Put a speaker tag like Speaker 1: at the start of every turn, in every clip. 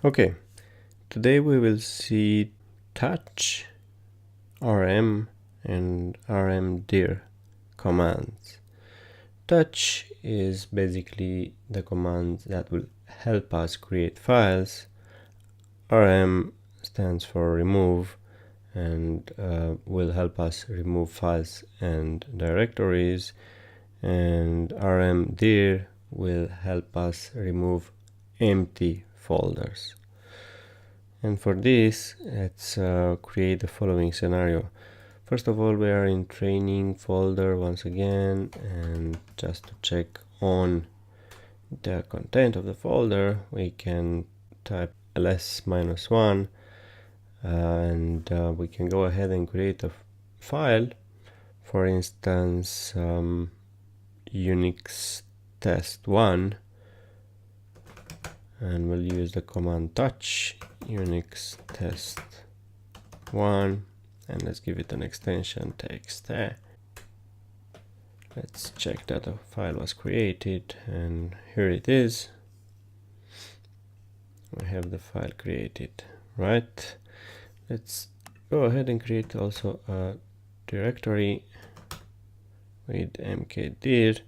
Speaker 1: Okay, today we will see touch, rm, and rmdir commands. Touch is basically the command that will help us create files. Rm stands for remove and will help us remove files and directories, and rmdir will help us remove empty folders. And for this, let's create the following scenario. First of all, we are in training folder once again, and just to check on the content of the folder, we can type ls-1 and we can go ahead and create a file, for instance Unix test1, and we'll use the command touch Unix test1, and let's give it an extension txt. Let's check that the file was created, and here it is. We have the file created, right? Let's go ahead and create also a directory with mkdir.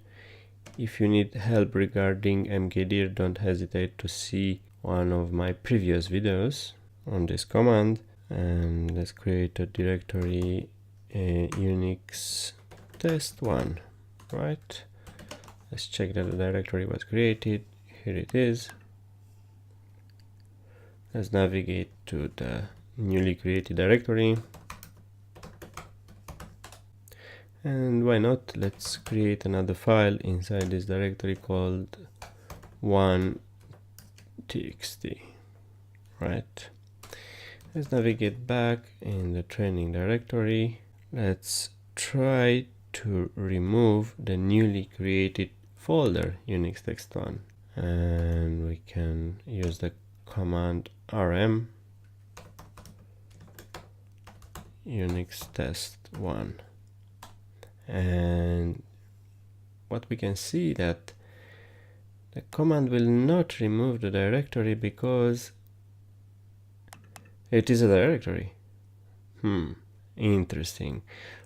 Speaker 1: If you need help regarding mkdir, don't hesitate to see one of my previous videos on this command. And let's create a directory Unix test1, right? Let's check that the directory was created. Here it is. Let's navigate to the newly created directory, and why not, let's create another file inside this directory called 1txt, right? Let's navigate back in the training directory. Let's try to remove the newly created folder Unix test1, and we can use the command rm Unix test1, and what we can see that the command will not remove the directory because it is a directory. Interesting.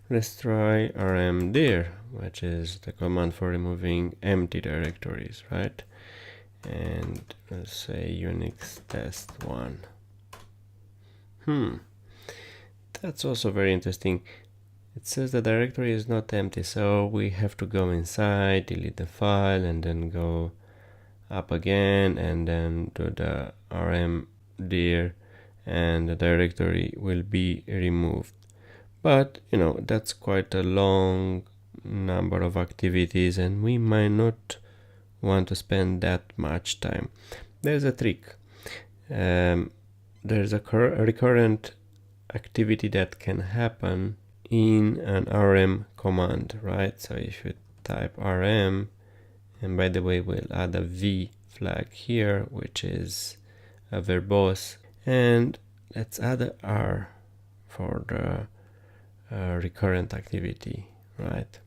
Speaker 1: Let's try rmdir, which is the command for removing empty directories, right? And let's say Unix test1. That's also very interesting. It says the directory is not empty, so we have to go inside, delete the file, and then go up again, and then do the rmdir, and the directory will be removed. But you know, that's quite a long number of activities, and we might not want to spend that much time. There's a trick. There's a recurrent activity that can happen in an rm command, right? So if you type rm, and by the way, we'll add a v flag here, which is a verbose, and let's add a r for the recurrent activity, right?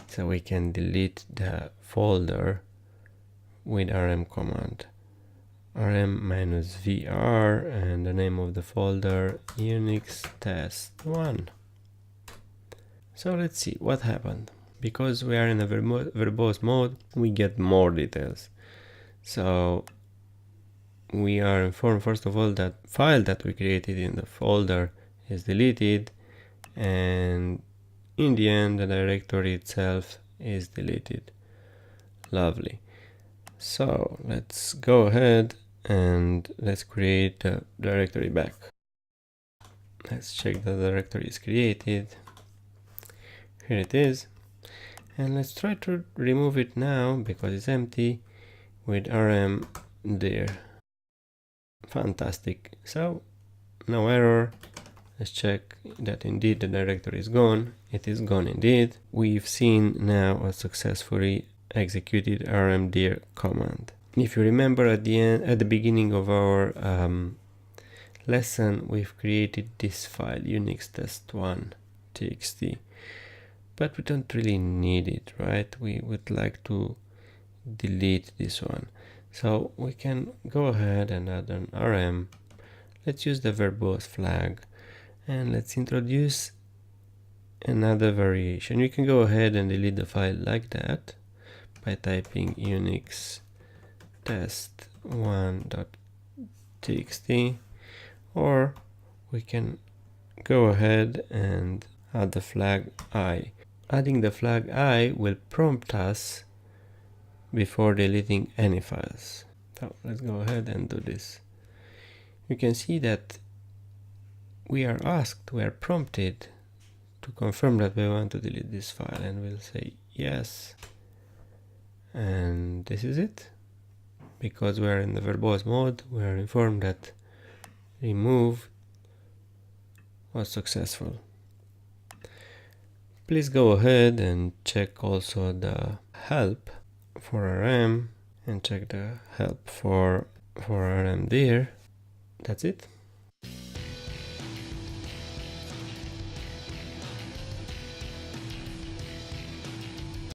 Speaker 1: So we can delete the folder with rm command, rm-vr, and the name of the folder Unix test1. So let's see what happened. Because we are in a verbose mode, we get more details. So we are informed, first of all, that file that we created in the folder is deleted, and in the end the directory itself is deleted. Lovely. So let's go ahead and let's create the directory back. Let's check the directory is created. Here it is, and let's try to remove it now because it's empty with rmdir. Fantastic. So no error. Let's check that indeed the directory is gone. It is gone indeed. We've seen now a successfully executed rmdir command. If you remember at the beginning of our lesson, we've created this file Unix test1.txt, but we don't really need it, right? We would like to delete this one. So we can go ahead and add an rm. Let's use the verbose flag, and let's introduce another variation. You can go ahead and delete the file like that by typing Unix test1.txt, or we can go ahead and add the flag I. Adding the flag I will prompt us before deleting any files. So let's go ahead and do this. You can see that we are prompted to confirm that we want to delete this file, and we'll say yes, and this is it. Because we are in the verbose mode, we are informed that remove was successful. Please go ahead and check also the help for rm and check the help for rmdir. That's it.